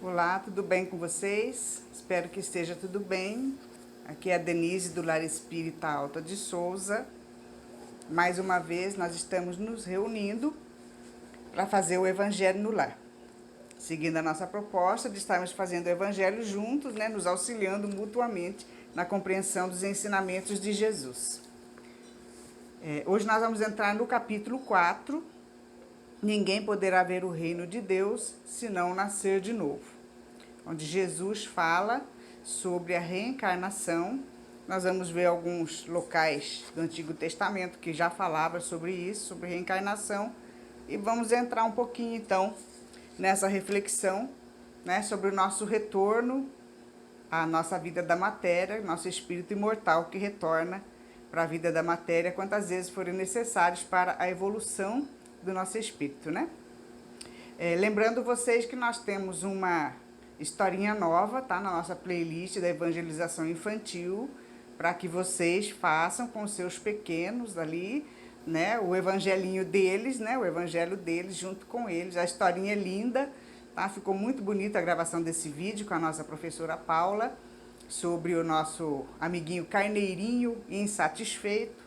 Olá, tudo bem com vocês? Espero que esteja tudo bem. Aqui é a Denise do Lar Espírita Alta de Souza. Mais uma vez nós estamos nos reunindo para fazer o Evangelho no Lar. Seguindo a nossa proposta de estarmos fazendo o Evangelho juntos, nos auxiliando mutuamente na compreensão dos ensinamentos de Jesus. Hoje nós vamos entrar no capítulo 4. Ninguém poderá ver o reino de Deus se não nascer de novo, onde Jesus fala sobre a reencarnação. Nós vamos ver alguns locais do Antigo Testamento que já falavam sobre isso, sobre reencarnação, e vamos entrar um pouquinho então nessa reflexão, sobre o nosso retorno à nossa vida da matéria, nosso espírito imortal que retorna para a vida da matéria quantas vezes forem necessários para a evolução do nosso espírito, Lembrando vocês que nós temos uma historinha nova, tá? Na nossa playlist da evangelização infantil, para que vocês façam com os seus pequenos ali, o evangelinho deles, o evangelho deles junto com eles. A historinha é linda, tá? Ficou muito bonita a gravação desse vídeo com a nossa professora Paula, sobre o nosso amiguinho carneirinho insatisfeito,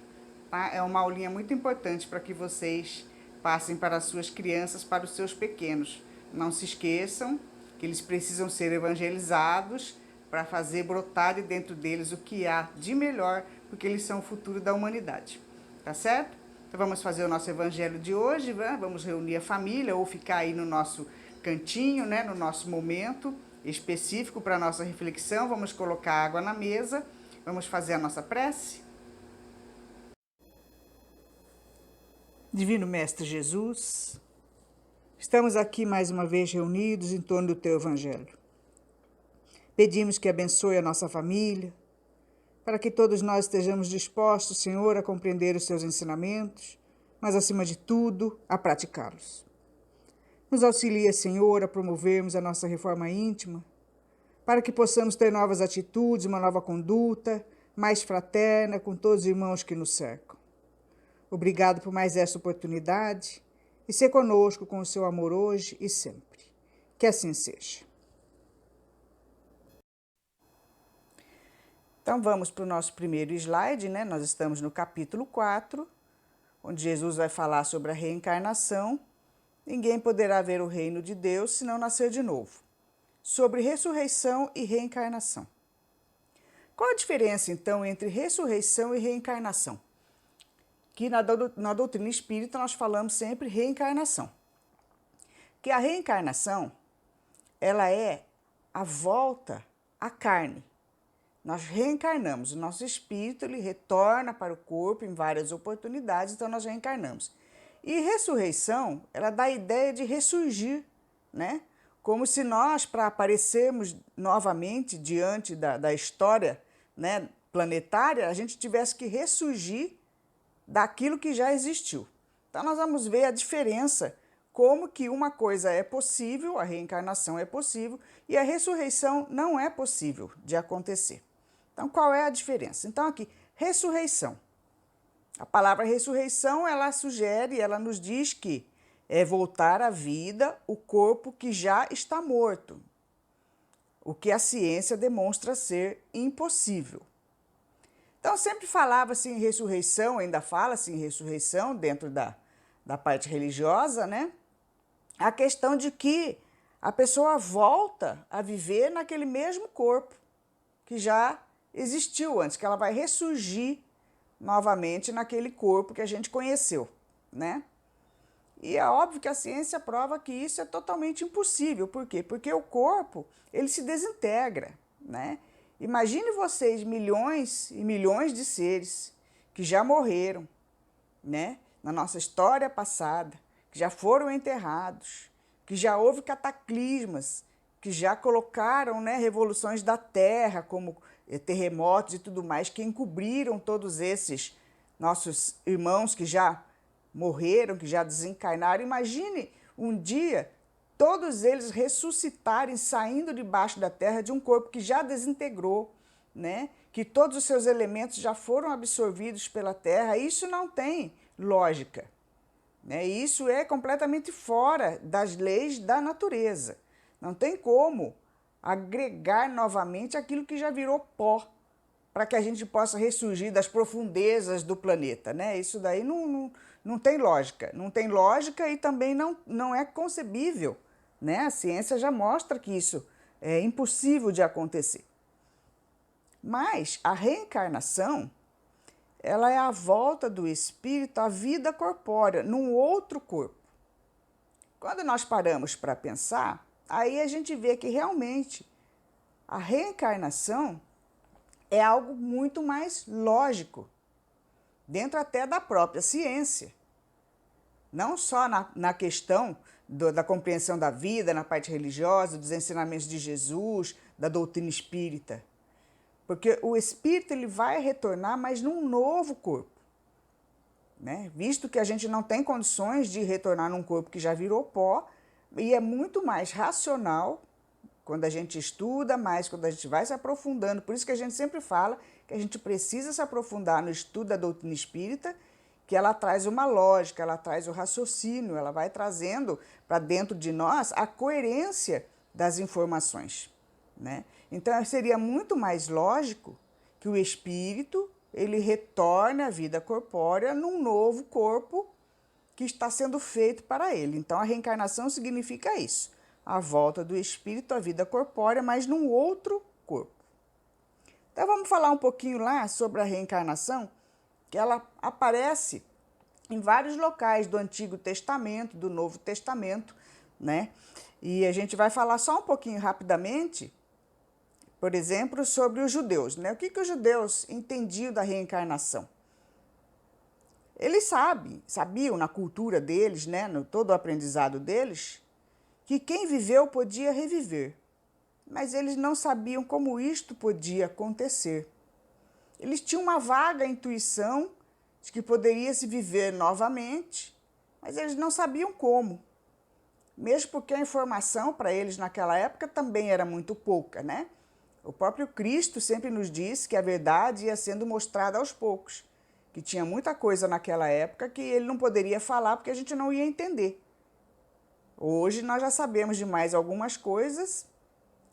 tá? É uma aulinha muito importante para que vocês passem para as suas crianças, para os seus pequenos. Não se esqueçam que eles precisam ser evangelizados para fazer brotar de dentro deles o que há de melhor, porque eles são o futuro da humanidade. Tá certo? Então vamos fazer o nosso evangelho de hoje, vamos reunir a família ou ficar aí no nosso cantinho, no nosso momento específico para a nossa reflexão. Vamos colocar água na mesa, vamos fazer a nossa prece. Divino Mestre Jesus, estamos aqui mais uma vez reunidos em torno do Teu Evangelho. Pedimos que abençoe a nossa família, para que todos nós estejamos dispostos, Senhor, a compreender os Teus ensinamentos, mas, acima de tudo, a praticá-los. Nos auxilia, Senhor, a promovermos a nossa reforma íntima, para que possamos ter novas atitudes, uma nova conduta, mais fraterna com todos os irmãos que nos cercam. Obrigado por mais esta oportunidade e ser conosco com o seu amor hoje e sempre. Que assim seja. Então vamos para o nosso primeiro slide, Nós estamos no capítulo 4, onde Jesus vai falar sobre a reencarnação. Ninguém poderá ver o reino de Deus se não nascer de novo. Sobre ressurreição e reencarnação. Qual a diferença, então, entre ressurreição e reencarnação? Que na doutrina espírita nós falamos sempre reencarnação. Que a reencarnação, ela é a volta à carne. Nós reencarnamos, o nosso espírito ele retorna para o corpo em várias oportunidades, então nós reencarnamos. E ressurreição, ela dá a ideia de ressurgir, Como se nós, para aparecermos novamente diante da história planetária, a gente tivesse que ressurgir daquilo que já existiu. Então nós vamos ver a diferença, como que uma coisa é possível, a reencarnação é possível, e a ressurreição não é possível de acontecer. Então qual é a diferença? Então aqui, ressurreição. A palavra ressurreição, ela sugere, ela nos diz que é voltar à vida o corpo que já está morto, o que a ciência demonstra ser impossível. Então, sempre falava-se em ressurreição, ainda fala-se em ressurreição dentro da parte religiosa, A questão de que a pessoa volta a viver naquele mesmo corpo que já existiu antes, que ela vai ressurgir novamente naquele corpo que a gente conheceu, E é óbvio que a ciência prova que isso é totalmente impossível. Por quê? Porque o corpo, ele se desintegra, Imagine vocês milhões e milhões de seres que já morreram, na nossa história passada, que já foram enterrados, que já houve cataclismas, que já colocaram revoluções da Terra, como terremotos e tudo mais, que encobriram todos esses nossos irmãos que já morreram, que já desencarnaram. Imagine um dia todos eles ressuscitarem, saindo debaixo da terra de um corpo que já desintegrou, Que todos os seus elementos já foram absorvidos pela terra. Isso não tem lógica, Isso é completamente fora das leis da natureza. Não tem como agregar novamente aquilo que já virou pó, para que a gente possa ressurgir das profundezas do planeta, né? Isso daí não tem lógica. Não tem lógica e também não é concebível, né? A ciência já mostra que isso é impossível de acontecer. Mas a reencarnação, ela é a volta do espírito à vida corpórea, num outro corpo. Quando nós paramos para pensar, aí a gente vê que realmente a reencarnação é algo muito mais lógico, dentro até da própria ciência. Não só na questão da compreensão da vida, na parte religiosa, dos ensinamentos de Jesus, da doutrina espírita. Porque o espírito ele vai retornar, mas num novo corpo. Né? Visto que a gente não tem condições de retornar num corpo que já virou pó, e é muito mais racional quando a gente estuda mais, quando a gente vai se aprofundando. Por isso que a gente sempre fala que a gente precisa se aprofundar no estudo da doutrina espírita, que ela traz uma lógica, ela traz o raciocínio, ela vai trazendo para dentro de nós a coerência das informações. Né? Então seria muito mais lógico que o espírito ele retorne à vida corpórea num novo corpo que está sendo feito para ele. Então a reencarnação significa isso, a volta do espírito à vida corpórea, mas num outro corpo. Então vamos falar um pouquinho lá sobre a reencarnação, que ela aparece em vários locais do Antigo Testamento, do Novo Testamento, né? E a gente vai falar só um pouquinho rapidamente, por exemplo, sobre os judeus, né? O que os judeus entendiam da reencarnação? Eles sabiam na cultura deles, né, no todo o aprendizado deles, que quem viveu podia reviver, mas eles não sabiam como isto podia acontecer. Eles tinham uma vaga intuição de que poderia se viver novamente, mas eles não sabiam como. Mesmo porque a informação para eles naquela época também era muito pouca, né? O próprio Cristo sempre nos disse que a verdade ia sendo mostrada aos poucos, que tinha muita coisa naquela época que ele não poderia falar porque a gente não ia entender. Hoje nós já sabemos de mais algumas coisas,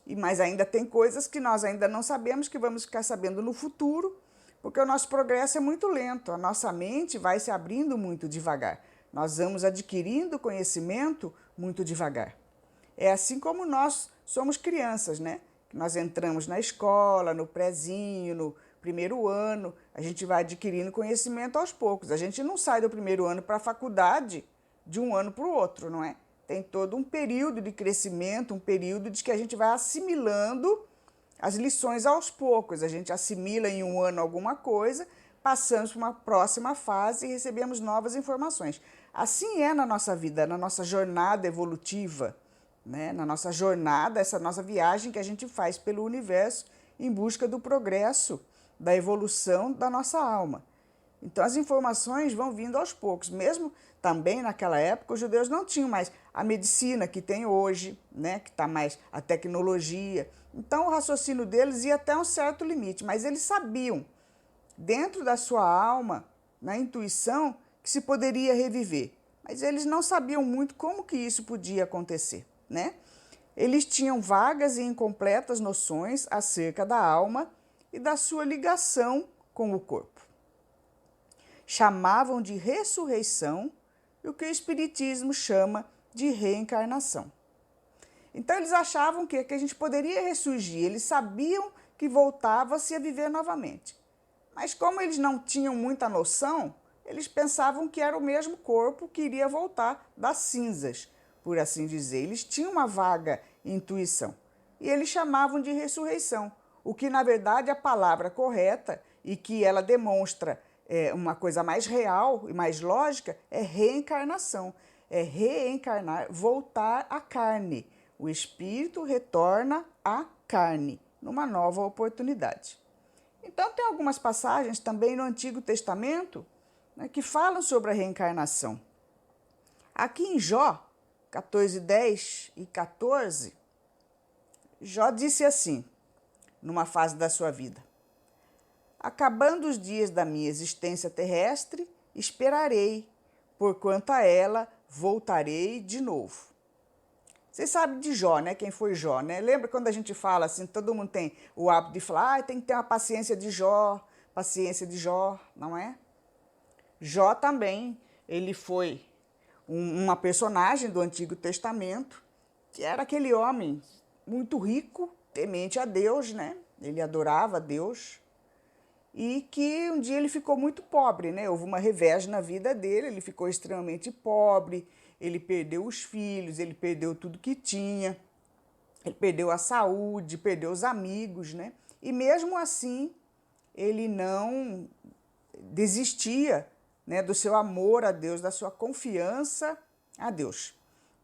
mas ainda tem coisas que nós ainda não sabemos, que vamos ficar sabendo no futuro, porque o nosso progresso é muito lento, a nossa mente vai se abrindo muito devagar. Nós vamos adquirindo conhecimento muito devagar. É assim como nós somos crianças, né? Nós entramos na escola, no prézinho, no primeiro ano, a gente vai adquirindo conhecimento aos poucos. A gente não sai do primeiro ano para a faculdade de um ano para o outro, não é? Tem todo um período de crescimento, um período de que a gente vai assimilando as lições aos poucos. A gente assimila em um ano alguma coisa, passamos para uma próxima fase e recebemos novas informações. Assim é na nossa vida, na nossa jornada evolutiva, né? Na nossa jornada, essa nossa viagem que a gente faz pelo universo em busca do progresso, da evolução da nossa alma. Então as informações vão vindo aos poucos. Mesmo também naquela época, os judeus não tinham mais a medicina que tem hoje, né? Que está mais a tecnologia. Então o raciocínio deles ia até um certo limite, mas eles sabiam, dentro da sua alma, na intuição, que se poderia reviver. Mas eles não sabiam muito como que isso podia acontecer, né? Eles tinham vagas e incompletas noções acerca da alma e da sua ligação com o corpo. Chamavam de ressurreição e o que o Espiritismo chama de reencarnação. Então eles achavam que a gente poderia ressurgir, eles sabiam que voltava-se a viver novamente. Mas como eles não tinham muita noção, eles pensavam que era o mesmo corpo que iria voltar das cinzas, por assim dizer. Eles tinham uma vaga intuição e eles chamavam de ressurreição, o que na verdade é a palavra correta e que ela demonstra uma coisa mais real e mais lógica é reencarnação, é reencarnar, voltar à carne. O espírito retorna à carne, numa nova oportunidade. Então tem algumas passagens também no Antigo Testamento, né, que falam sobre a reencarnação. Aqui em Jó 14:10 e 14, Jó disse assim, numa fase da sua vida: acabando os dias da minha existência terrestre, esperarei, porquanto a ela voltarei de novo. Vocês sabem de Jó, né? Quem foi Jó, né? Lembra quando a gente fala assim, todo mundo tem o hábito de falar, tem que ter uma paciência de Jó, não é? Jó também, ele foi uma personagem do Antigo Testamento, que era aquele homem muito rico, temente a Deus, né? Ele adorava a Deus, e que um dia ele ficou muito pobre, né? Houve uma revés na vida dele, ele ficou extremamente pobre, ele perdeu os filhos, ele perdeu tudo que tinha, ele perdeu a saúde, perdeu os amigos, né? E mesmo assim, ele não desistia, né, do seu amor a Deus, da sua confiança a Deus,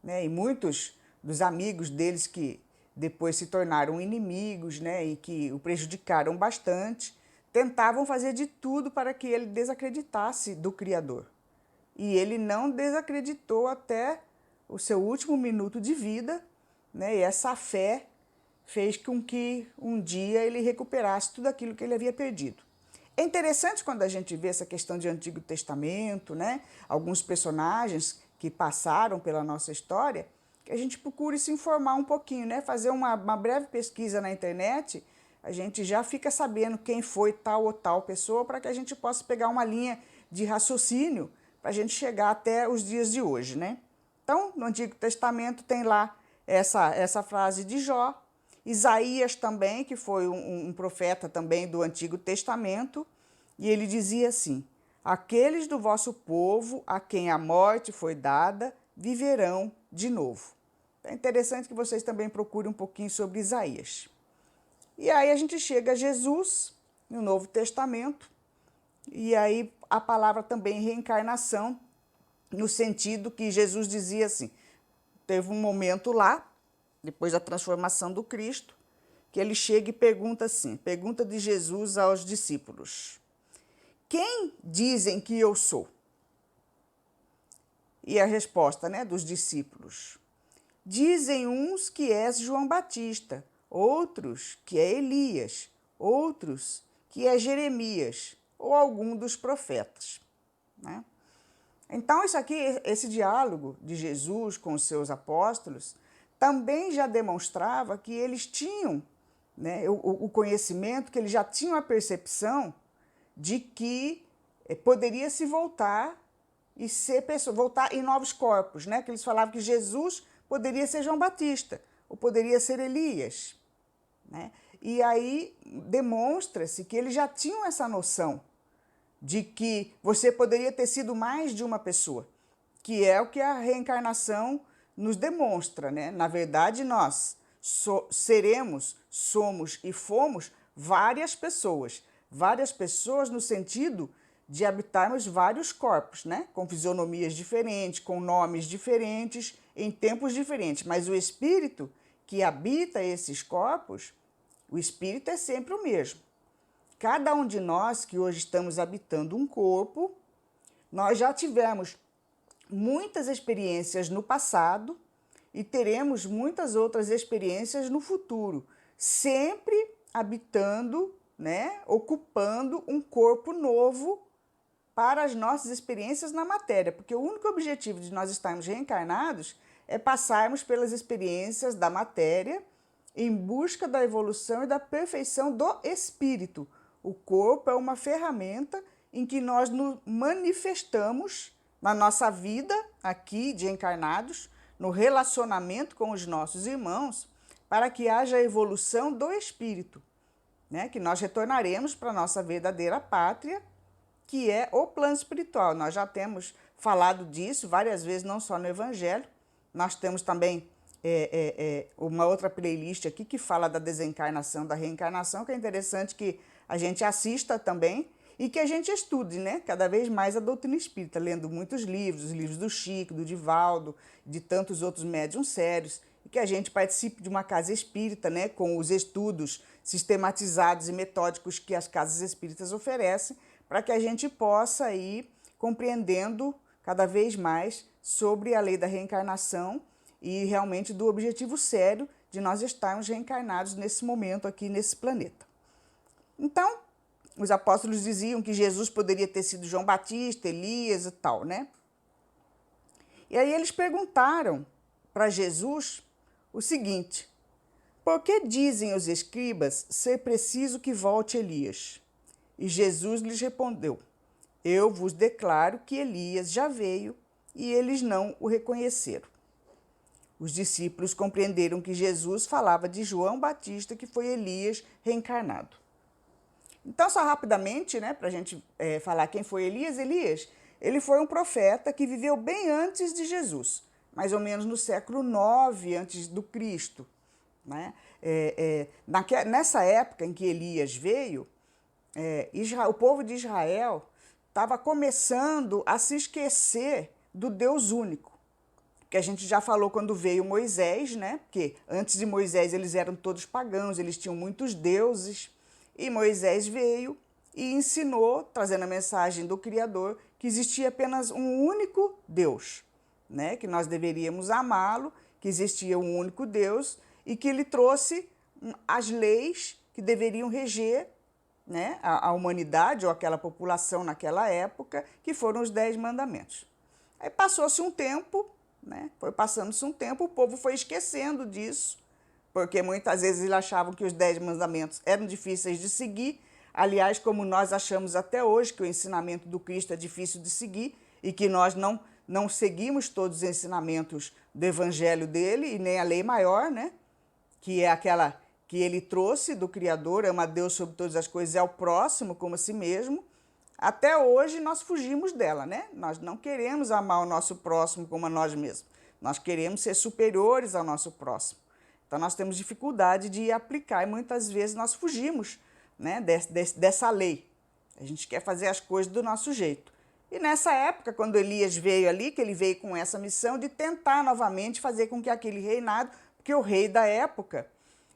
né? E muitos dos amigos deles que depois se tornaram inimigos, né, e que o prejudicaram bastante, tentavam fazer de tudo para que ele desacreditasse do Criador. E ele não desacreditou até o seu último minuto de vida, né? E essa fé fez com que um dia ele recuperasse tudo aquilo que ele havia perdido. É interessante quando a gente vê essa questão de Antigo Testamento, né? Alguns personagens que passaram pela nossa história, que a gente procure se informar um pouquinho, né? Fazer uma breve pesquisa na internet, a gente já fica sabendo quem foi tal ou tal pessoa, para que a gente possa pegar uma linha de raciocínio para a gente chegar até os dias de hoje, né? Então, no Antigo Testamento tem lá essa frase de Jó. Isaías também, que foi um profeta também do Antigo Testamento, e ele dizia assim: aqueles do vosso povo a quem a morte foi dada, viverão de novo. É interessante que vocês também procurem um pouquinho sobre Isaías. E aí a gente chega a Jesus, no Novo Testamento, e aí a palavra também reencarnação, no sentido que Jesus dizia assim, teve um momento lá, depois da transformação do Cristo, que ele chega e pergunta assim, pergunta de Jesus aos discípulos: quem dizem que eu sou? E a resposta, né, dos discípulos: dizem uns que és João Batista, outros que é Elias, outros que é Jeremias ou algum dos profetas, né? Então, isso aqui, esse diálogo de Jesus com os seus apóstolos, também já demonstrava que eles tinham, né, o conhecimento, que eles já tinham a percepção de que poderia se voltar e ser pessoa, voltar em novos corpos, né? Que eles falavam que Jesus poderia ser João Batista, ou poderia ser Elias, né? E aí demonstra-se que eles já tinham essa noção de que você poderia ter sido mais de uma pessoa, que é o que a reencarnação nos demonstra, né? Na verdade, nós seremos, somos e fomos várias pessoas no sentido de habitarmos vários corpos, né? Com fisionomias diferentes, com nomes diferentes, em tempos diferentes, mas o espírito que habita esses corpos, o espírito é sempre o mesmo. Cada um de nós que hoje estamos habitando um corpo, nós já tivemos muitas experiências no passado e teremos muitas outras experiências no futuro, sempre habitando, né, ocupando um corpo novo para as nossas experiências na matéria, porque o único objetivo de nós estarmos reencarnados é passarmos pelas experiências da matéria em busca da evolução e da perfeição do espírito. O corpo é uma ferramenta em que nós nos manifestamos na nossa vida aqui de encarnados, no relacionamento com os nossos irmãos, para que haja a evolução do espírito, né? Que nós retornaremos para a nossa verdadeira pátria, que é o plano espiritual. Nós já temos falado disso várias vezes, não só no Evangelho, nós temos também uma outra playlist aqui que fala da desencarnação, da reencarnação, que é interessante que a gente assista também e que a gente estude, né, cada vez mais a doutrina espírita, lendo muitos livros, os livros do Chico, do Divaldo, de tantos outros médiuns sérios, e que a gente participe de uma casa espírita, né, com os estudos sistematizados e metódicos que as casas espíritas oferecem, para que a gente possa ir compreendendo cada vez mais sobre a lei da reencarnação e realmente do objetivo sério de nós estarmos reencarnados nesse momento aqui nesse planeta. Então, os apóstolos diziam que Jesus poderia ter sido João Batista, Elias e tal, né? E aí eles perguntaram para Jesus o seguinte: por que dizem os escribas ser preciso que volte Elias? E Jesus lhes respondeu: eu vos declaro que Elias já veio e eles não o reconheceram. Os discípulos compreenderam que Jesus falava de João Batista, que foi Elias reencarnado. Então, só rapidamente, né, para a gente falar quem foi Elias. Elias, ele foi um profeta que viveu bem antes de Jesus, mais ou menos no século 9 antes do Cristo. Né? Nessa época em que Elias veio, o povo de Israel estava começando a se esquecer do Deus único, que a gente já falou quando veio Moisés, né? Porque antes de Moisés eles eram todos pagãos, eles tinham muitos deuses, e Moisés veio e ensinou, trazendo a mensagem do Criador, que existia apenas um único Deus, né? Que nós deveríamos amá-lo, que existia um único Deus e que ele trouxe as leis que deveriam reger, né, a humanidade ou aquela população naquela época, que foram os 10 mandamentos. Aí passou-se um tempo, né, foi passando-se um tempo, o povo foi esquecendo disso, porque muitas vezes eles achavam que os 10 mandamentos eram difíceis de seguir. Aliás, como nós achamos até hoje que o ensinamento do Cristo é difícil de seguir e que nós não seguimos todos os ensinamentos do evangelho dele e nem a lei maior, né? Que é aquela que ele trouxe do Criador, ama a Deus sobre todas as coisas, é ao próximo como a si mesmo. Até hoje nós fugimos dela, né? Nós não queremos amar o nosso próximo como a nós mesmos. Nós queremos ser superiores ao nosso próximo. Então nós temos dificuldade de aplicar e muitas vezes nós fugimos, né, dessa lei. A gente quer fazer as coisas do nosso jeito. E nessa época, quando Elias veio ali, que ele veio com essa missão de tentar novamente fazer com que aquele reinado, porque o rei da época,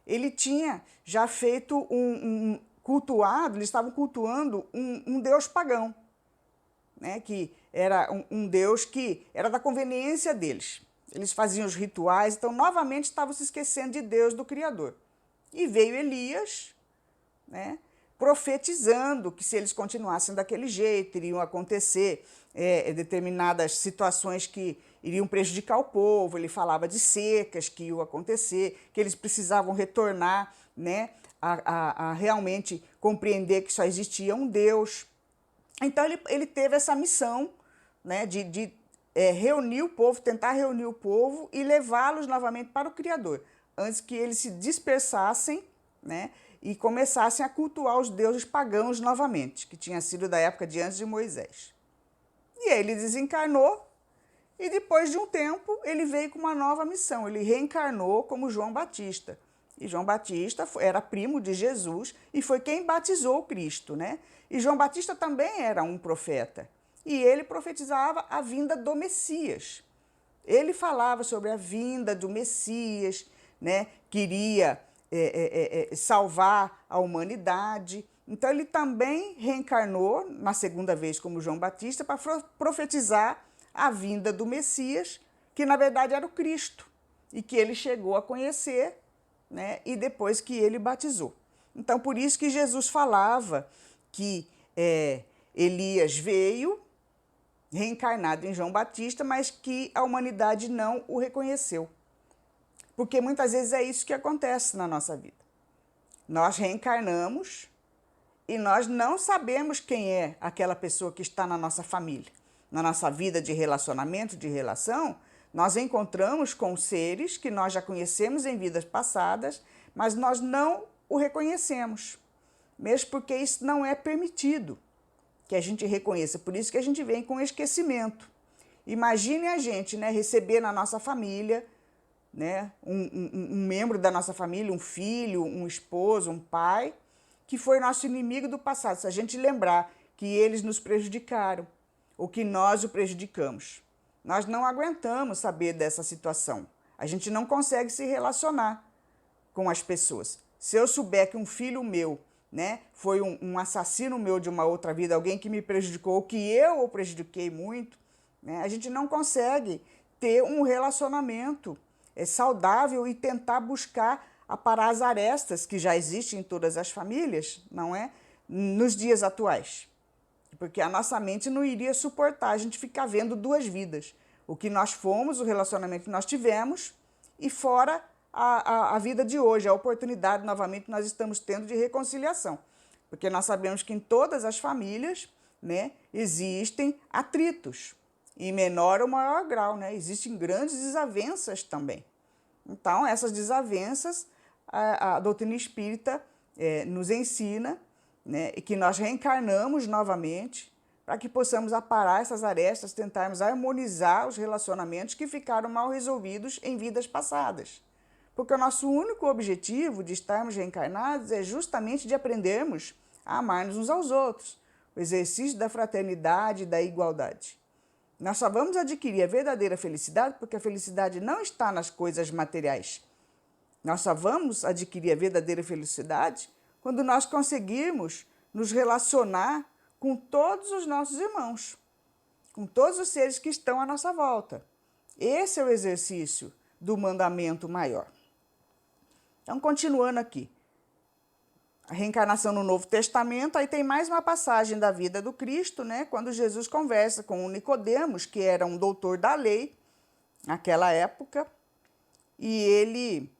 ele tinha já feito cultuado, eles estavam cultuando um deus pagão, né, que era um deus que era da conveniência deles. Eles faziam os rituais, então novamente estavam se esquecendo de Deus, do Criador. E veio Elias, né, profetizando que se eles continuassem daquele jeito, iriam acontecer determinadas situações que iriam prejudicar o povo. Ele falava de secas que iam acontecer, que eles precisavam retornar, né, a realmente compreender que só existia um Deus. Então ele teve essa missão, né, de reunir o povo, tentar reunir o povo e levá-los novamente para o Criador, antes que eles se dispersassem, né, e começassem a cultuar os deuses pagãos novamente, que tinha sido da época de antes de Moisés. E aí ele desencarnou e depois de um tempo ele veio com uma nova missão, ele reencarnou como João Batista. E João Batista era primo de Jesus e foi quem batizou o Cristo, né? E João Batista também era um profeta e ele profetizava a vinda do Messias. Ele falava sobre a vinda do Messias, né? Queria salvar a humanidade. Então ele também reencarnou na segunda vez como João Batista para profetizar a vinda do Messias, que na verdade era o Cristo, e que ele chegou a conhecer, né, e depois que ele batizou. Então por isso que Jesus falava que Elias veio reencarnado em João Batista, mas que a humanidade não o reconheceu. Porque muitas vezes é isso que acontece na nossa vida. Nós reencarnamos e nós não sabemos quem é aquela pessoa que está na nossa família. Na nossa vida de relacionamento, de relação, nós encontramos com seres que nós já conhecemos em vidas passadas, mas nós não o reconhecemos, mesmo porque isso não é permitido que a gente reconheça. Por isso que a gente vem com esquecimento. Imagine a gente, né, receber na nossa família, né, um membro da nossa família, um filho, um esposo, um pai, que foi nosso inimigo do passado. Se a gente lembrar que eles nos prejudicaram ou que nós o prejudicamos, nós não aguentamos saber dessa situação. A gente não consegue se relacionar com as pessoas. Se eu souber que um filho meu, né, foi um assassino meu de uma outra vida, alguém que me prejudicou, ou que eu o prejudiquei muito, né, a gente não consegue ter um relacionamento saudável e tentar buscar aparar as arestas que já existem em todas as famílias, não é? Nos dias atuais. Porque a nossa mente não iria suportar a gente ficar vendo duas vidas. O que nós fomos, o relacionamento que nós tivemos, e fora a vida de hoje, a oportunidade novamente nós estamos tendo de reconciliação. Porque nós sabemos que em todas as famílias, né, existem atritos, em menor ou maior grau, né? Existem grandes desavenças também. Então, essas desavenças, a doutrina espírita nos ensina, né, e que nós reencarnamos novamente para que possamos aparar essas arestas, tentarmos harmonizar os relacionamentos que ficaram mal resolvidos em vidas passadas. Porque o nosso único objetivo de estarmos reencarnados é justamente de aprendermos a amar-nos uns aos outros, o exercício da fraternidade e da igualdade. Nós só vamos adquirir a verdadeira felicidade porque a felicidade não está nas coisas materiais. Nós só vamos adquirir a verdadeira felicidade quando nós conseguirmos nos relacionar com todos os nossos irmãos, com todos os seres que estão à nossa volta. Esse é o exercício do mandamento maior. Então, continuando aqui. A reencarnação no Novo Testamento, aí tem mais uma passagem da vida do Cristo, né? Quando Jesus conversa com o Nicodemos, que era um doutor da lei naquela época, e ele,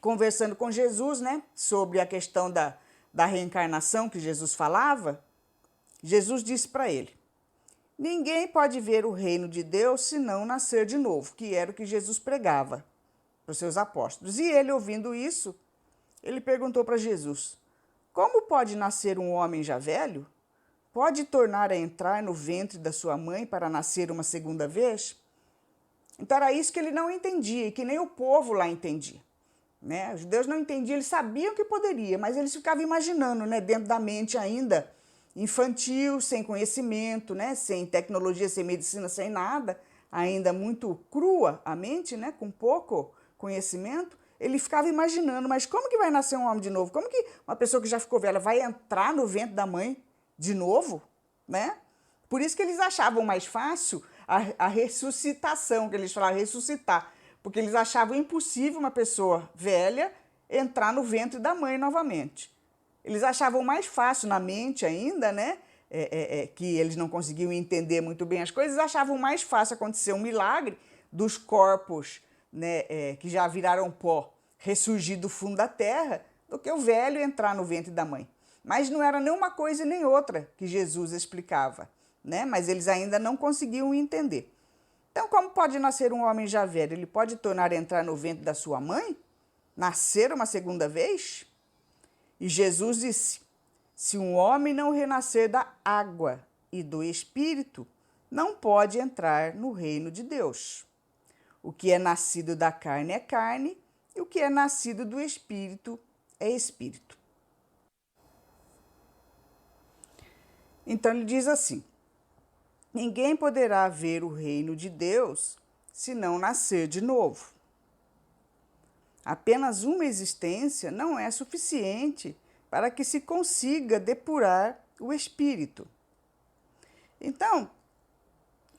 conversando com Jesus, né, sobre a questão da reencarnação que Jesus falava, Jesus disse para ele: ninguém pode ver o reino de Deus se não nascer de novo, que era o que Jesus pregava para os seus apóstolos. E ele, ouvindo isso, ele perguntou para Jesus: como pode nascer um homem já velho? Pode tornar a entrar no ventre da sua mãe para nascer uma segunda vez? Então era isso que ele não entendia, e que nem o povo lá entendia, né? Os judeus não entendiam, eles sabiam que poderia, mas eles ficavam imaginando, né, dentro da mente ainda infantil, sem conhecimento, né, sem tecnologia, sem medicina, sem nada, ainda muito crua a mente, né, com pouco conhecimento. Ele ficava imaginando, mas como que vai nascer um homem de novo? Como que uma pessoa que já ficou velha vai entrar no ventre da mãe de novo, né? Por isso que eles achavam mais fácil a ressuscitação, que eles falavam ressuscitar, porque eles achavam impossível uma pessoa velha entrar no ventre da mãe novamente. Eles achavam mais fácil na mente ainda, né? Que eles não conseguiam entender muito bem as coisas, achavam mais fácil acontecer um milagre dos corpos, né, que já viraram pó, ressurgir do fundo da terra, do que o velho entrar no ventre da mãe. Mas não era nem uma coisa nem outra que Jesus explicava, né? Mas eles ainda não conseguiam entender. Então, como pode nascer um homem já velho? Ele pode tornar a entrar no ventre da sua mãe? Nascer uma segunda vez? E Jesus disse: se um homem não renascer da água e do Espírito, não pode entrar no reino de Deus. O que é nascido da carne é carne, e o que é nascido do Espírito é Espírito. Então ele diz assim: ninguém poderá ver o reino de Deus se não nascer de novo. Apenas uma existência não é suficiente para que se consiga depurar o espírito. Então,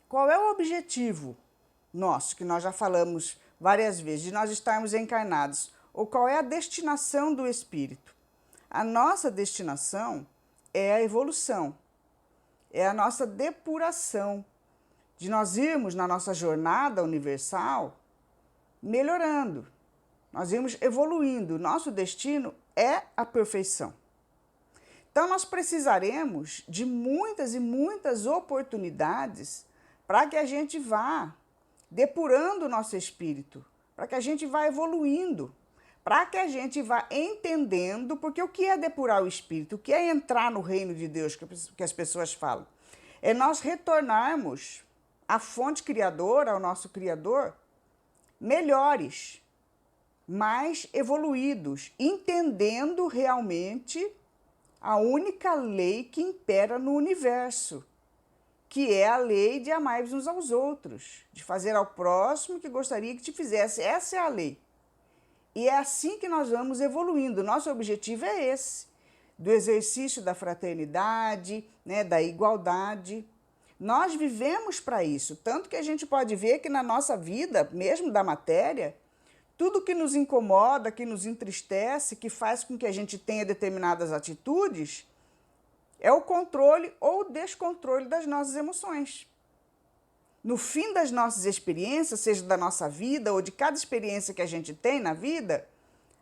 qual é o objetivo nosso, que nós já falamos várias vezes, de nós estarmos encarnados? Ou qual é a destinação do espírito? A nossa destinação é a evolução, é a nossa depuração, de nós irmos na nossa jornada universal melhorando, nós irmos evoluindo. Nosso destino é a perfeição. Então, nós precisaremos de muitas e muitas oportunidades para que a gente vá depurando o nosso espírito, para que a gente vá evoluindo, para que a gente vá entendendo, porque o que é depurar o espírito, o que é entrar no reino de Deus, que as pessoas falam, é nós retornarmos à fonte criadora, ao nosso Criador, melhores, mais evoluídos, entendendo realmente a única lei que impera no universo, que é a lei de amar uns aos outros, de fazer ao próximo o que gostaria que te fizesse. Essa é a lei. E é assim que nós vamos evoluindo. Nosso objetivo é esse, do exercício da fraternidade, né, da igualdade. Nós vivemos para isso, tanto que a gente pode ver que na nossa vida, mesmo da matéria, tudo que nos incomoda, que nos entristece, que faz com que a gente tenha determinadas atitudes, é o controle ou descontrole das nossas emoções. no fim das nossas experiências, seja da nossa vida ou de cada experiência que a gente tem na vida,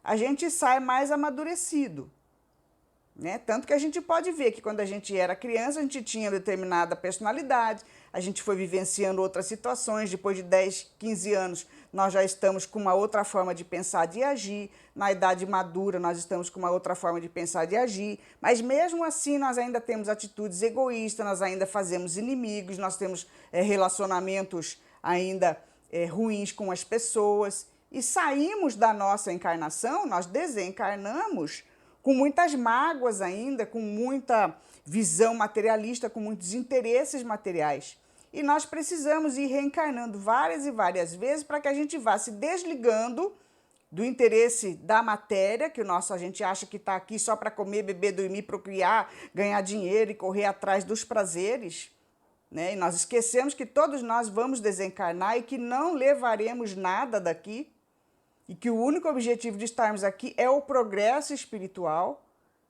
a gente sai mais amadurecido, né? Tanto que a gente pode ver que quando a gente era criança, a gente tinha determinada personalidade, a gente foi vivenciando outras situações, depois de 10, 15 anos, nós já estamos com uma outra forma de pensar, de agir, na idade madura nós estamos com uma outra forma de pensar, de agir, mas mesmo assim nós ainda temos atitudes egoístas, nós ainda fazemos inimigos, nós temos relacionamentos ainda ruins com as pessoas, e saímos da nossa encarnação, nós desencarnamos com muitas mágoas ainda, com muita visão materialista, com muitos interesses materiais. E nós precisamos ir reencarnando várias e várias vezes para que a gente vá se desligando do interesse da matéria, que a gente acha que está aqui só para comer, beber, dormir, procriar, ganhar dinheiro e correr atrás dos prazeres, né? E nós esquecemos que todos nós vamos desencarnar e que não levaremos nada daqui, e que o único objetivo de estarmos aqui é o progresso espiritual,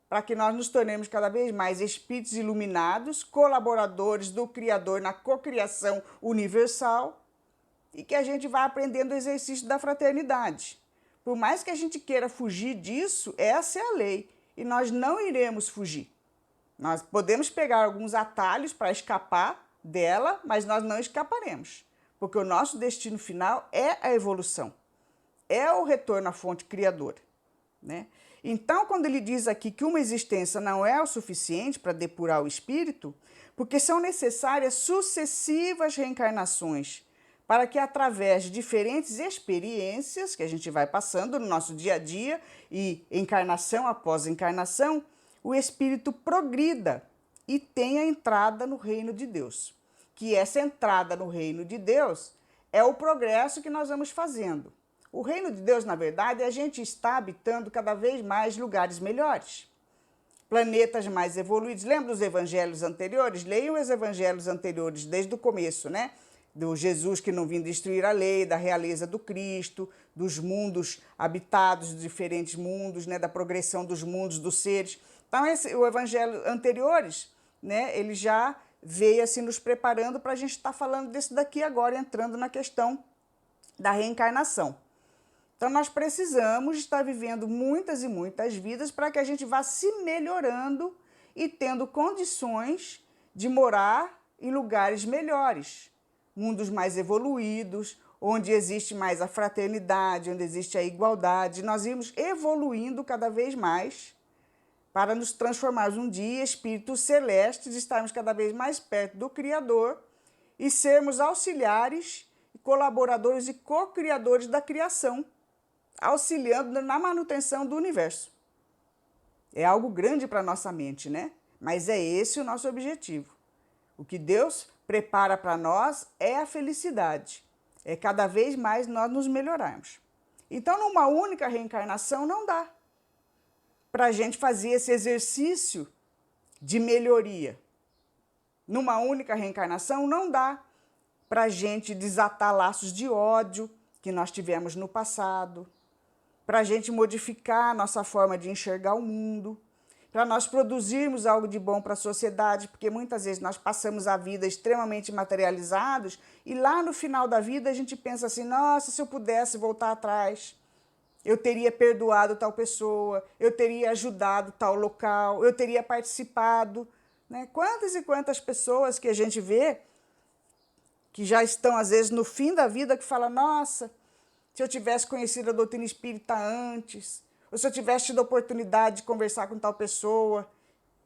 para que nós nos tornemos cada vez mais espíritos iluminados, colaboradores do Criador na cocriação universal, e que a gente vá aprendendo o exercício da fraternidade. Por mais que a gente queira fugir disso, essa é a lei, e nós não iremos fugir. Nós podemos pegar alguns atalhos para escapar dela, mas nós não escaparemos, porque o nosso destino final é a evolução, é o retorno à fonte criadora, né? Então, quando ele diz aqui que uma existência não é o suficiente para depurar o espírito, porque são necessárias sucessivas reencarnações, para que através de diferentes experiências que a gente vai passando no nosso dia a dia e encarnação após encarnação, o espírito progrida e tenha entrada no reino de Deus. Que essa entrada no reino de Deus é o progresso que nós vamos fazendo. O reino de Deus, na verdade, a gente está habitando cada vez mais lugares melhores, planetas mais evoluídos. Lembra os evangelhos anteriores? Leiam os evangelhos anteriores desde o começo, né? Do Jesus que não vinha destruir a lei, da realeza do Cristo, dos mundos habitados, dos diferentes mundos, né? Da progressão dos mundos, dos seres. Então, o evangelho anteriores, né? Ele já veio assim nos preparando para a gente estar falando desse daqui agora, entrando na questão da reencarnação. Então, nós precisamos estar vivendo muitas e muitas vidas para que a gente vá se melhorando e tendo condições de morar em lugares melhores, mundos mais evoluídos, onde existe mais a fraternidade, onde existe a igualdade. Nós irmos evoluindo cada vez mais para nos transformarmos um dia em espíritos celestes, estarmos cada vez mais perto do Criador e sermos auxiliares, colaboradores e co-criadores da criação, auxiliando na manutenção do universo. É algo grande para a nossa mente, né? Mas é esse o nosso objetivo. O que Deus prepara para nós é a felicidade. É cada vez mais nós nos melhorarmos. Então, numa única reencarnação não dá para a gente fazer esse exercício de melhoria. Numa única reencarnação não dá para a gente desatar laços de ódio que nós tivemos no passado, para a gente modificar a nossa forma de enxergar o mundo, para nós produzirmos algo de bom para a sociedade, porque muitas vezes nós passamos a vida extremamente materializados e lá no final da vida a gente pensa assim, nossa, se eu pudesse voltar atrás, eu teria perdoado tal pessoa, eu teria ajudado tal local, eu teria participado, né? Quantas e quantas pessoas que a gente vê que já estão às vezes no fim da vida que falam, nossa, se eu tivesse conhecido a doutrina espírita antes, ou se eu tivesse tido a oportunidade de conversar com tal pessoa,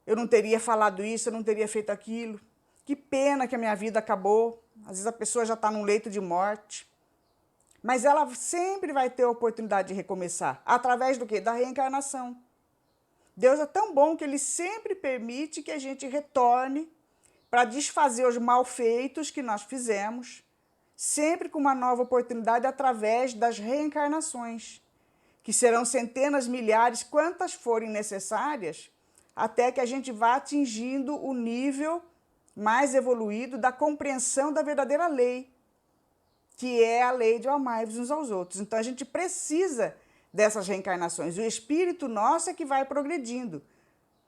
eu não teria falado isso, eu não teria feito aquilo. Que pena que a minha vida acabou. Às vezes a pessoa já está num leito de morte. Mas ela sempre vai ter a oportunidade de recomeçar. Através do quê? Da reencarnação. Deus é tão bom que Ele sempre permite que a gente retorne para desfazer os malfeitos que nós fizemos, sempre com uma nova oportunidade através das reencarnações, que serão centenas, milhares, quantas forem necessárias, até que a gente vá atingindo o nível mais evoluído da compreensão da verdadeira lei, que é a lei de amar-vos uns aos outros. Então, a gente precisa dessas reencarnações. O espírito nosso é que vai progredindo.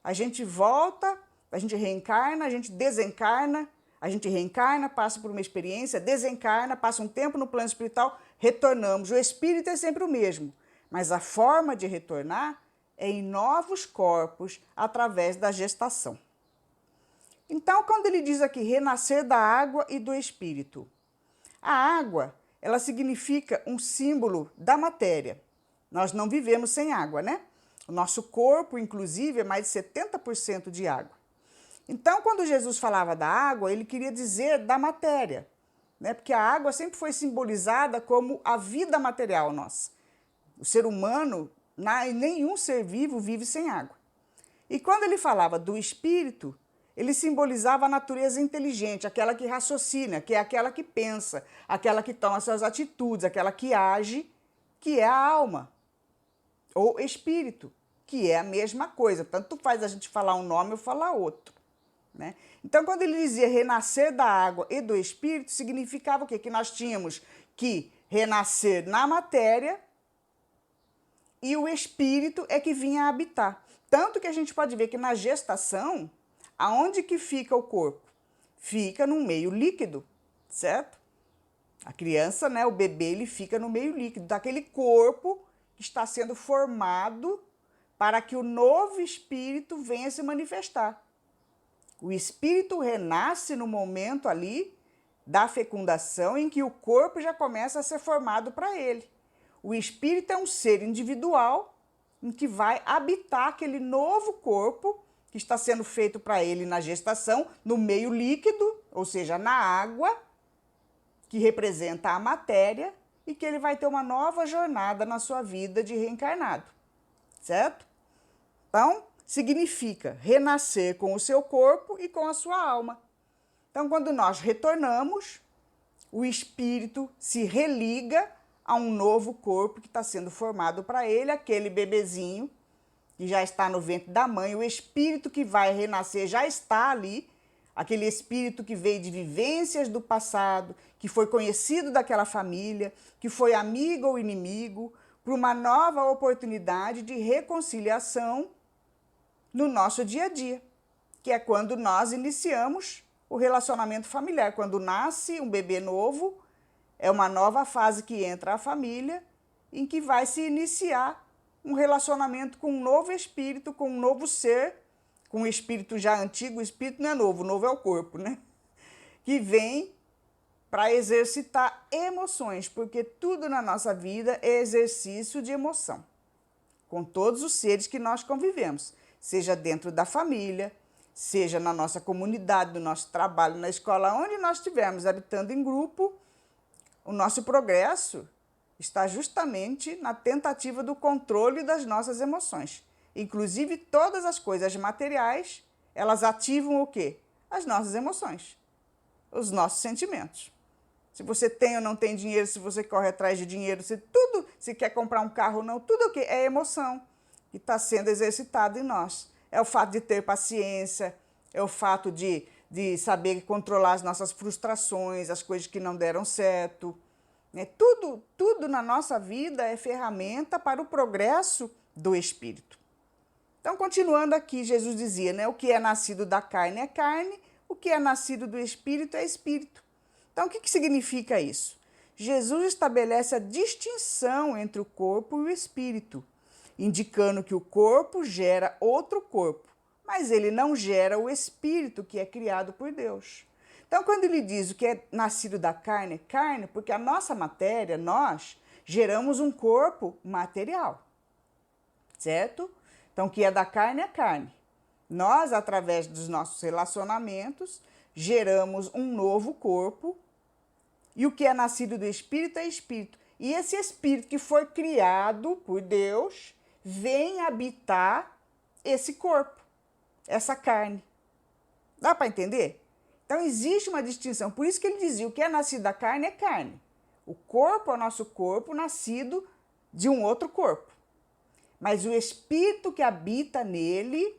A gente volta, a gente reencarna, a gente desencarna, A gente reencarna, passa por uma experiência, desencarna, passa um tempo no plano espiritual, retornamos. O espírito é sempre o mesmo, mas a forma de retornar é em novos corpos através da gestação. Então, quando ele diz aqui renascer da água e do espírito, a água, ela significa um símbolo da matéria. Nós não vivemos sem água, né? O nosso corpo, inclusive, é mais de 70% de água. Então, quando Jesus falava da água, ele queria dizer da matéria, né? Porque a água sempre foi simbolizada como a vida material nossa. O ser humano, nenhum ser vivo vive sem água. E quando ele falava do espírito, ele simbolizava a natureza inteligente, aquela que raciocina, que é aquela que pensa, aquela que toma suas atitudes, aquela que age, que é a alma, ou espírito, que é a mesma coisa. Tanto faz a gente falar um nome ou falar outro, né? Então, quando ele dizia renascer da água e do espírito, significava o quê? Que nós tínhamos que renascer na matéria e o espírito é que vinha habitar. Tanto que a gente pode ver que na gestação, aonde que fica o corpo? Fica no meio líquido, certo? A criança, né, o bebê, ele fica no meio líquido, daquele corpo que está sendo formado para que o novo espírito venha se manifestar. O espírito renasce no momento ali da fecundação em que o corpo já começa a ser formado para ele. O espírito é um ser individual em que vai habitar aquele novo corpo que está sendo feito para ele na gestação, no meio líquido, ou seja, na água, que representa a matéria, e que ele vai ter uma nova jornada na sua vida de reencarnado, certo? Então, significa renascer com o seu corpo e com a sua alma. Então, quando nós retornamos, o espírito se religa a um novo corpo que está sendo formado para ele, aquele bebezinho que já está no ventre da mãe, o espírito que vai renascer já está ali, aquele espírito que veio de vivências do passado, que foi conhecido daquela família, que foi amigo ou inimigo, para uma nova oportunidade de reconciliação no nosso dia a dia, que é quando nós iniciamos o relacionamento familiar. Quando nasce um bebê novo, é uma nova fase que entra a família, em que vai se iniciar um relacionamento com um novo espírito, com um novo ser, com um espírito já antigo. O espírito não é novo, o novo é o corpo, né? Que vem para exercitar emoções, porque tudo na nossa vida é exercício de emoção, com todos os seres que nós convivemos, seja dentro da família, seja na nossa comunidade, no nosso trabalho, na escola, onde nós estivermos habitando em grupo. O nosso progresso está justamente na tentativa do controle das nossas emoções. Inclusive, todas as coisas materiais, elas ativam o quê? As nossas emoções, os nossos sentimentos. Se você tem ou não tem dinheiro, se você corre atrás de dinheiro, se quer comprar um carro ou não, tudo o quê? É emoção que está sendo exercitada em nós. É o fato de ter paciência, é o fato de saber controlar as nossas frustrações, as coisas que não deram certo. Tudo na nossa vida é ferramenta para o progresso do espírito. Então, continuando aqui, Jesus dizia, né, o que é nascido da carne é carne, o que é nascido do espírito é espírito. Então, o que significa isso? Jesus estabelece a distinção entre o corpo e o espírito, indicando que o corpo gera outro corpo, mas ele não gera o espírito que é criado por Deus. Então, quando ele diz o que é nascido da carne é carne, porque a nossa matéria, nós geramos um corpo material, certo? Então, o que é da carne é carne. Nós, através dos nossos relacionamentos, geramos um novo corpo, e o que é nascido do espírito é espírito. E esse espírito que foi criado por Deus vem habitar esse corpo, essa carne. Dá para entender? Então, existe uma distinção. Por isso que ele dizia, o que é nascido da carne é carne. O corpo é o nosso corpo nascido de um outro corpo. Mas o espírito que habita nele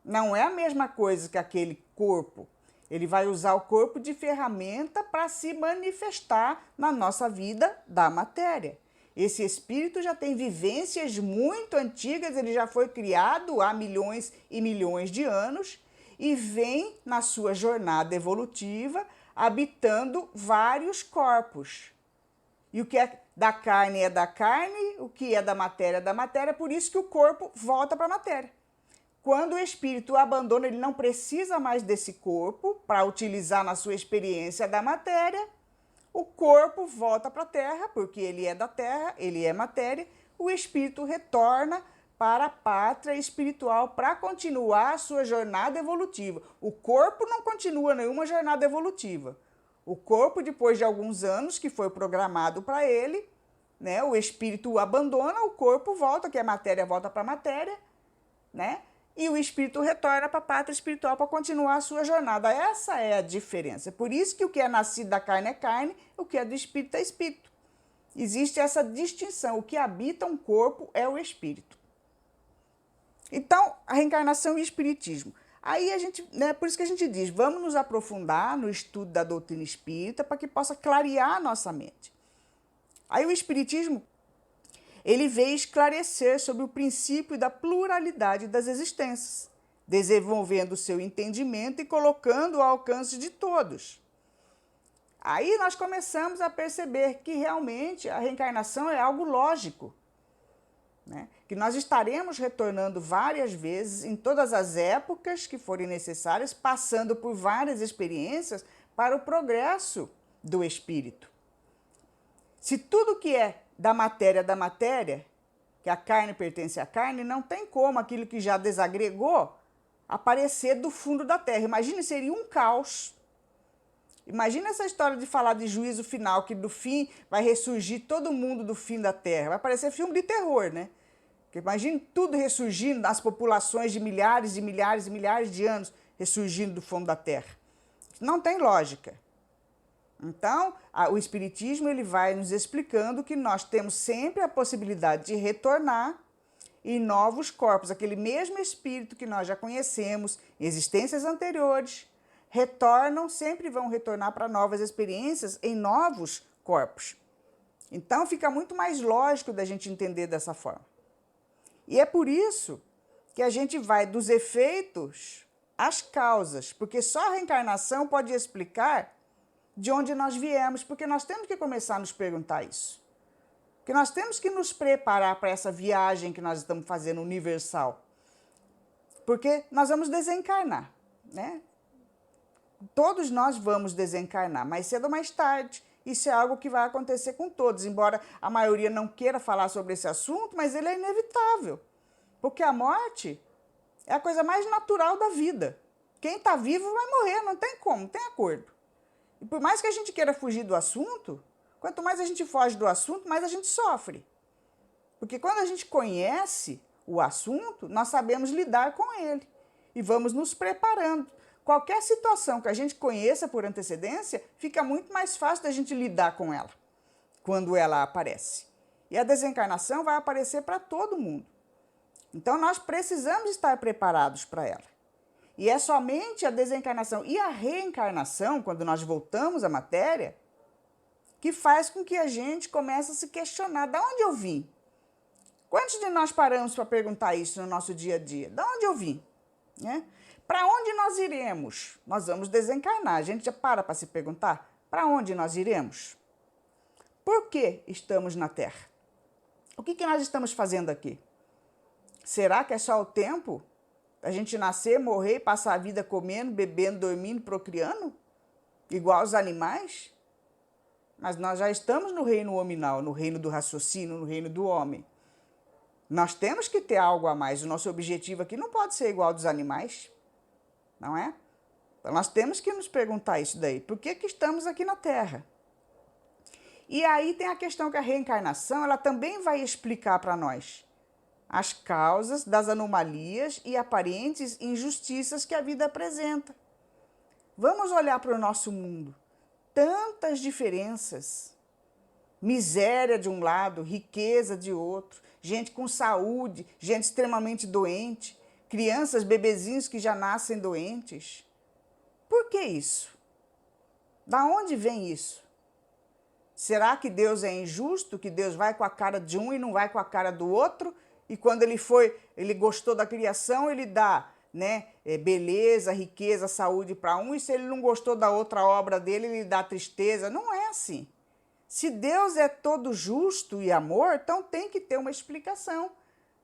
não é a mesma coisa que aquele corpo. Ele vai usar o corpo de ferramenta para se manifestar na nossa vida da matéria. Esse espírito já tem vivências muito antigas, ele já foi criado há milhões e milhões de anos, e vem na sua jornada evolutiva habitando vários corpos. E o que é da carne é da carne, o que é da matéria, por isso que o corpo volta para a matéria. Quando o espírito o abandona, ele não precisa mais desse corpo para utilizar na sua experiência da matéria, o corpo volta para a terra, porque ele é da terra, ele é matéria, o espírito retorna para a pátria espiritual para continuar a sua jornada evolutiva. O corpo não continua nenhuma jornada evolutiva. O corpo, depois de alguns anos que foi programado para ele, né, o espírito o abandona, o corpo volta, que a matéria volta para a matéria, né? E o espírito retorna para a pátria espiritual para continuar a sua jornada. Essa é a diferença. Por isso que o que é nascido da carne é carne, o que é do espírito é espírito. Existe essa distinção. O que habita um corpo é o espírito. Então, a reencarnação e o espiritismo. Aí a gente, né, por isso que a gente diz, vamos nos aprofundar no estudo da doutrina espírita para que possa clarear a nossa mente. Aí o espiritismo, ele veio esclarecer sobre o princípio da pluralidade das existências, desenvolvendo o seu entendimento e colocando ao alcance de todos. Aí nós começamos a perceber que realmente a reencarnação é algo lógico, né? Que nós estaremos retornando várias vezes, em todas as épocas que forem necessárias, passando por várias experiências para o progresso do espírito. Se tudo que é da matéria, que a carne pertence à carne, não tem como aquilo que já desagregou aparecer do fundo da terra. Imagine, seria um caos. Imagina essa história de falar de juízo final, que do fim vai ressurgir todo mundo do fim da terra. Vai parecer filme de terror, né? Porque imagine tudo ressurgindo, as populações de milhares e milhares e milhares de anos ressurgindo do fundo da terra. Não tem lógica. Então, o Espiritismo ele vai nos explicando que nós temos sempre a possibilidade de retornar em novos corpos. Aquele mesmo espírito que nós já conhecemos, em existências anteriores, retornam, sempre vão retornar para novas experiências em novos corpos. Então, fica muito mais lógico da gente entender dessa forma. E é por isso que a gente vai dos efeitos às causas, porque só a reencarnação pode explicar de onde nós viemos, porque nós temos que começar a nos perguntar isso. Porque nós temos que nos preparar para essa viagem que nós estamos fazendo universal. Porque nós vamos desencarnar, né? Todos nós vamos desencarnar, mais cedo ou mais tarde. Isso é algo que vai acontecer com todos, embora a maioria não queira falar sobre esse assunto, mas ele é inevitável. Porque a morte é a coisa mais natural da vida. Quem está vivo vai morrer, não tem como, não tem acordo. E por mais que a gente queira fugir do assunto, quanto mais a gente foge do assunto, mais a gente sofre. Porque quando a gente conhece o assunto, nós sabemos lidar com ele e vamos nos preparando. Qualquer situação que a gente conheça por antecedência, fica muito mais fácil da gente lidar com ela, quando ela aparece. E a desencarnação vai aparecer para todo mundo. Então, nós precisamos estar preparados para ela. E é somente a desencarnação e a reencarnação, quando nós voltamos à matéria, que faz com que a gente comece a se questionar, de onde eu vim? Quantos de nós paramos para perguntar isso no nosso dia a dia? De onde eu vim? Né? Para onde nós iremos? Nós vamos desencarnar. A gente já para se perguntar, para onde nós iremos? Por que estamos na Terra? O que nós estamos fazendo aqui? Será que é só o tempo? A gente nascer, morrer, passar a vida comendo, bebendo, dormindo, procriando? Igual os animais? Mas nós já estamos no reino hominal, no reino do raciocínio, no reino do homem. Nós temos que ter algo a mais. O nosso objetivo aqui não pode ser igual ao dos animais, não é? Então nós temos que nos perguntar isso daí. Por que estamos aqui na Terra? E aí tem a questão que a reencarnação, ela também vai explicar para nós as causas das anomalias e aparentes injustiças que a vida apresenta. Vamos olhar para o nosso mundo. Tantas diferenças. Miséria de um lado, riqueza de outro, gente com saúde, gente extremamente doente, crianças, bebezinhos que já nascem doentes. Por que isso? Da onde vem isso? Será que Deus é injusto, que Deus vai com a cara de um e não vai com a cara do outro? E quando ele gostou da criação, ele dá né, beleza, riqueza, saúde para um, e se ele não gostou da outra obra dele, ele dá tristeza. Não é assim. Se Deus é todo justo e amor, então tem que ter uma explicação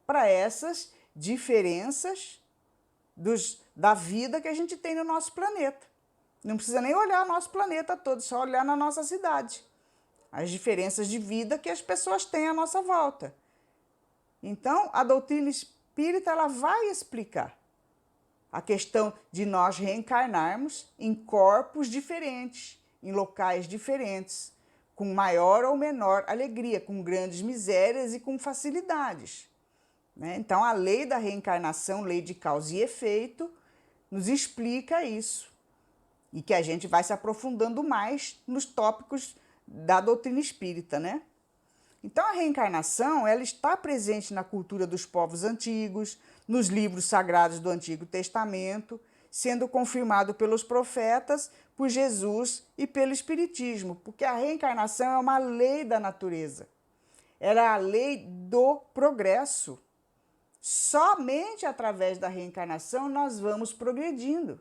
para essas diferenças da vida que a gente tem no nosso planeta. Não precisa nem olhar o nosso planeta todo, só olhar na nossa cidade. As diferenças de vida que as pessoas têm à nossa volta. Então, a doutrina espírita ela vai explicar a questão de nós reencarnarmos em corpos diferentes, em locais diferentes, com maior ou menor alegria, com grandes misérias e com facilidades. Né? Então, a lei da reencarnação, lei de causa e efeito, nos explica isso. E que a gente vai se aprofundando mais nos tópicos da doutrina espírita, né? Então, a reencarnação ela está presente na cultura dos povos antigos, nos livros sagrados do Antigo Testamento, sendo confirmado pelos profetas, por Jesus e pelo Espiritismo, porque a reencarnação é uma lei da natureza. Era a lei do progresso. Somente através da reencarnação nós vamos progredindo.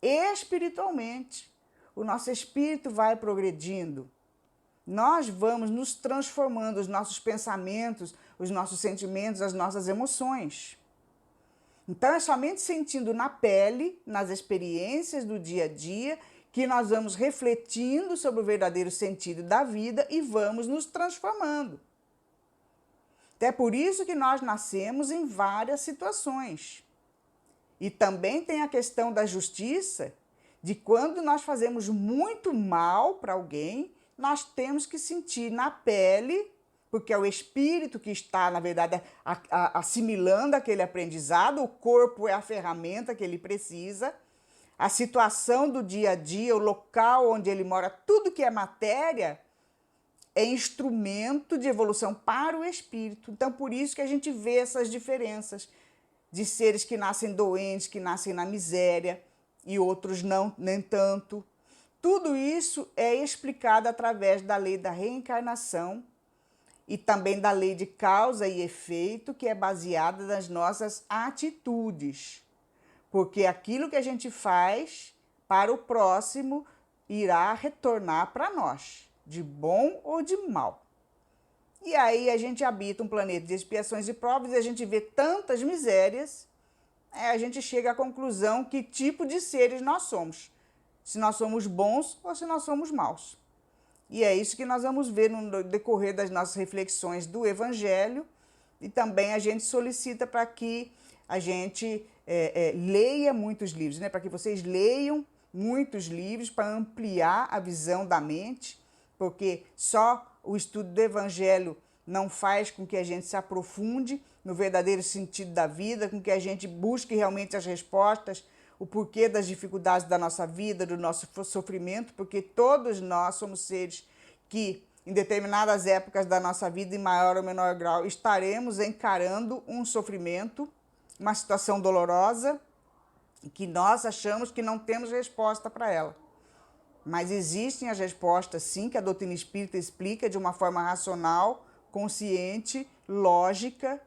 Espiritualmente, o nosso espírito vai progredindo. Nós vamos nos transformando, os nossos pensamentos, os nossos sentimentos, as nossas emoções. Então, é somente sentindo na pele, nas experiências do dia a dia, que nós vamos refletindo sobre o verdadeiro sentido da vida e vamos nos transformando. É por isso que nós nascemos em várias situações. E também tem a questão da justiça, de quando nós fazemos muito mal para alguém, nós temos que sentir na pele, porque é o espírito que está, na verdade, assimilando aquele aprendizado, o corpo é a ferramenta que ele precisa, a situação do dia a dia, o local onde ele mora, tudo que é matéria, é instrumento de evolução para o espírito. Então, por isso que a gente vê essas diferenças de seres que nascem doentes, que nascem na miséria, e outros não, nem tanto. Tudo isso é explicado através da lei da reencarnação e também da lei de causa e efeito, que é baseada nas nossas atitudes. Porque aquilo que a gente faz para o próximo irá retornar para nós, de bom ou de mal. E aí a gente habita um planeta de expiações e provas e a gente vê tantas misérias, a gente chega à conclusão que tipo de seres nós somos. Se nós somos bons ou se nós somos maus. E é isso que nós vamos ver no decorrer das nossas reflexões do Evangelho, e também a gente solicita para que a gente leia muitos livros, né? Para que vocês leiam muitos livros para ampliar a visão da mente, porque só o estudo do Evangelho não faz com que a gente se aprofunde no verdadeiro sentido da vida, com que a gente busque realmente as respostas, o porquê das dificuldades da nossa vida, do nosso sofrimento, porque todos nós somos seres que, em determinadas épocas da nossa vida, em maior ou menor grau, estaremos encarando um sofrimento, uma situação dolorosa, que nós achamos que não temos resposta para ela. Mas existem as respostas, sim, que a doutrina espírita explica de uma forma racional, consciente, lógica,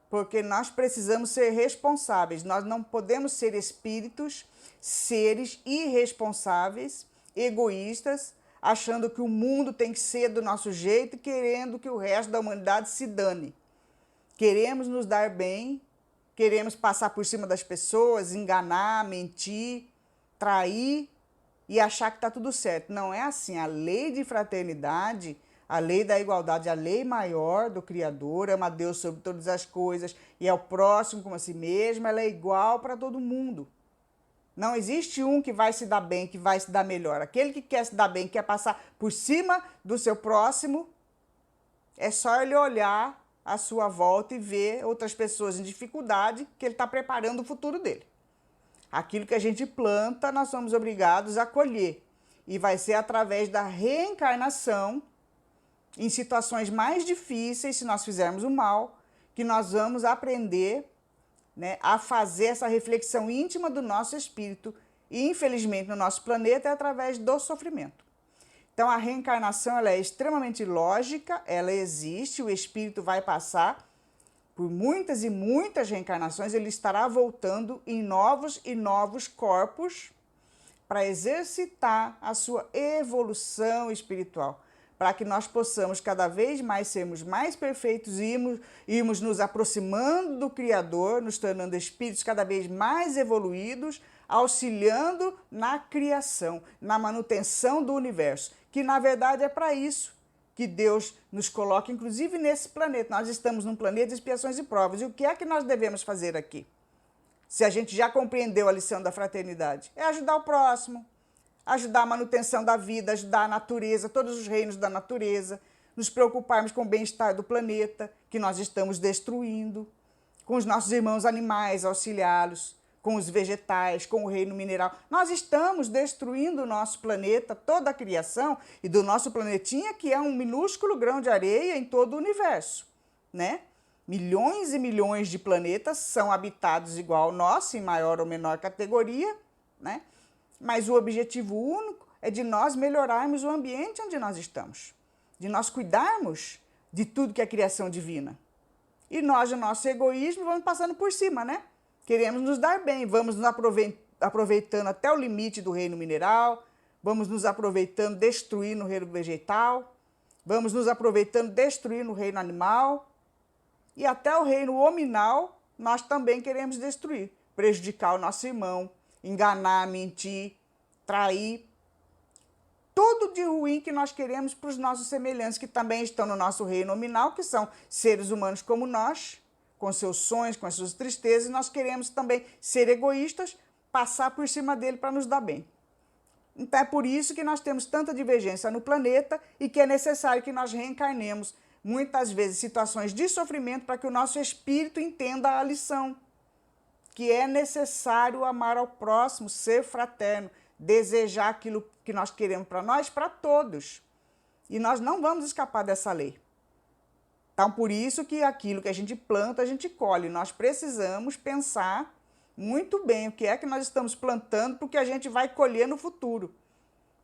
porque nós precisamos ser responsáveis. Nós não podemos ser espíritos, seres irresponsáveis, egoístas, achando que o mundo tem que ser do nosso jeito e querendo que o resto da humanidade se dane. Queremos nos dar bem, queremos passar por cima das pessoas, enganar, mentir, trair e achar que está tudo certo. Não é assim. A lei de fraternidade, a lei da igualdade, a lei maior do Criador, ama a Deus sobre todas as coisas e é o próximo como a si mesmo, ela é igual para todo mundo. Não existe um que vai se dar bem, que vai se dar melhor. Aquele que quer se dar bem, quer passar por cima do seu próximo, é só ele olhar à sua volta e ver outras pessoas em dificuldade, que ele está preparando o futuro dele. Aquilo que a gente planta, nós somos obrigados a colher. E vai ser através da reencarnação, em situações mais difíceis, se nós fizermos o mal, que nós vamos aprender, né, a fazer essa reflexão íntima do nosso espírito. E, infelizmente, no nosso planeta é através do sofrimento. Então, a reencarnação ela é extremamente lógica, ela existe, o espírito vai passar por muitas e muitas reencarnações, ele estará voltando em novos e novos corpos para exercitar a sua evolução espiritual, para que nós possamos cada vez mais sermos mais perfeitos e irmos nos aproximando do Criador, nos tornando espíritos cada vez mais evoluídos, auxiliando na criação, na manutenção do universo, que na verdade é para isso que Deus nos coloca, inclusive nesse planeta. Nós estamos num planeta de expiações e provas. E o que é que nós devemos fazer aqui? Se a gente já compreendeu a lição da fraternidade, é ajudar o próximo, ajudar a manutenção da vida, ajudar a natureza, todos os reinos da natureza, nos preocuparmos com o bem-estar do planeta, que nós estamos destruindo, com os nossos irmãos animais, auxiliá-los, com os vegetais, com o reino mineral. Nós estamos destruindo o nosso planeta, toda a criação, e do nosso planetinha, que é um minúsculo grão de areia em todo o universo, né? Milhões e milhões de planetas são habitados igual ao nosso, em maior ou menor categoria, né? Mas o objetivo único é de nós melhorarmos o ambiente onde nós estamos, de nós cuidarmos de tudo que é criação divina. E nós, o nosso egoísmo, vamos passando por cima, né? Queremos nos dar bem, vamos nos aproveitando até o limite do reino mineral, vamos nos aproveitando, destruindo o reino vegetal, vamos nos aproveitando, destruindo o reino animal, e até o reino hominal nós também queremos destruir, prejudicar o nosso irmão, enganar, mentir, trair, tudo de ruim que nós queremos para os nossos semelhantes, que também estão no nosso reino nominal, que são seres humanos como nós, com seus sonhos, com as suas tristezas, e nós queremos também ser egoístas, passar por cima dele para nos dar bem. Então é por isso que nós temos tanta divergência no planeta e que é necessário que nós reencarnemos, muitas vezes, situações de sofrimento para que o nosso espírito entenda a lição, que é necessário amar ao próximo, ser fraterno, desejar aquilo que nós queremos para nós, para todos. E nós não vamos escapar dessa lei. Então, por isso que aquilo que a gente planta, a gente colhe. Nós precisamos pensar muito bem o que é que nós estamos plantando, porque a gente vai colher no futuro.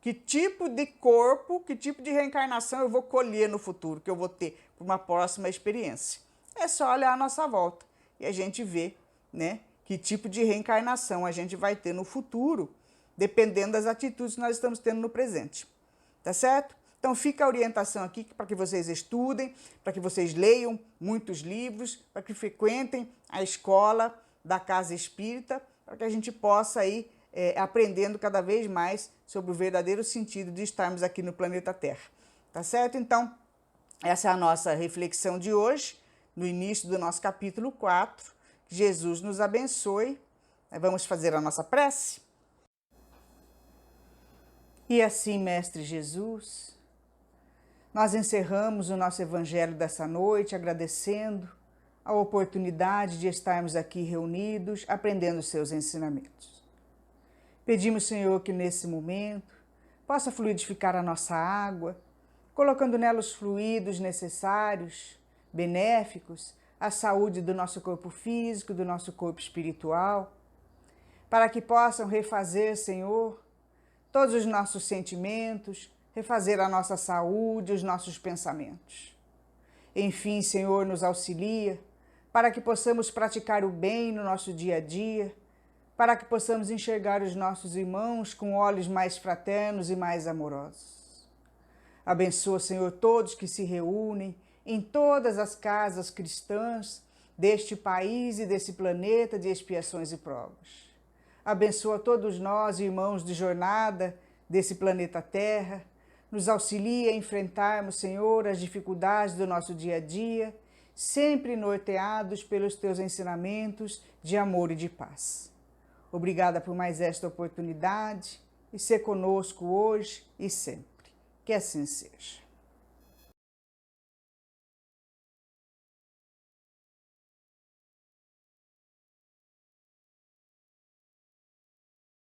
Que tipo de corpo, que tipo de reencarnação eu vou colher no futuro, que eu vou ter para uma próxima experiência. É só olhar à nossa volta e a gente vê, né, que tipo de reencarnação a gente vai ter no futuro, dependendo das atitudes que nós estamos tendo no presente. Tá certo? Então fica a orientação aqui para que vocês estudem, para que vocês leiam muitos livros, para que frequentem a escola da Casa Espírita, para que a gente possa ir aprendendo cada vez mais sobre o verdadeiro sentido de estarmos aqui no planeta Terra. Tá certo? Então, essa é a nossa reflexão de hoje, no início do nosso capítulo 4. Que Jesus nos abençoe. Vamos fazer a nossa prece? E assim, Mestre Jesus, nós encerramos o nosso evangelho dessa noite agradecendo a oportunidade de estarmos aqui reunidos, aprendendo os seus ensinamentos. Pedimos, Senhor, que nesse momento possa fluidificar a nossa água, colocando nela os fluidos necessários, benéficos, à saúde do nosso corpo físico, do nosso corpo espiritual, para que possam refazer, Senhor, todos os nossos sentimentos, refazer a nossa saúde, os nossos pensamentos. Enfim, Senhor, nos auxilia para que possamos praticar o bem no nosso dia a dia, para que possamos enxergar os nossos irmãos com olhos mais fraternos e mais amorosos. Abençoa, Senhor, todos que se reúnem em todas as casas cristãs deste país e desse planeta de expiações e provas. Abençoa todos nós, irmãos de jornada desse planeta Terra, nos auxilia a enfrentarmos, Senhor, as dificuldades do nosso dia a dia, sempre norteados pelos teus ensinamentos de amor e de paz. Obrigada por mais esta oportunidade e ser conosco hoje e sempre. Que assim seja.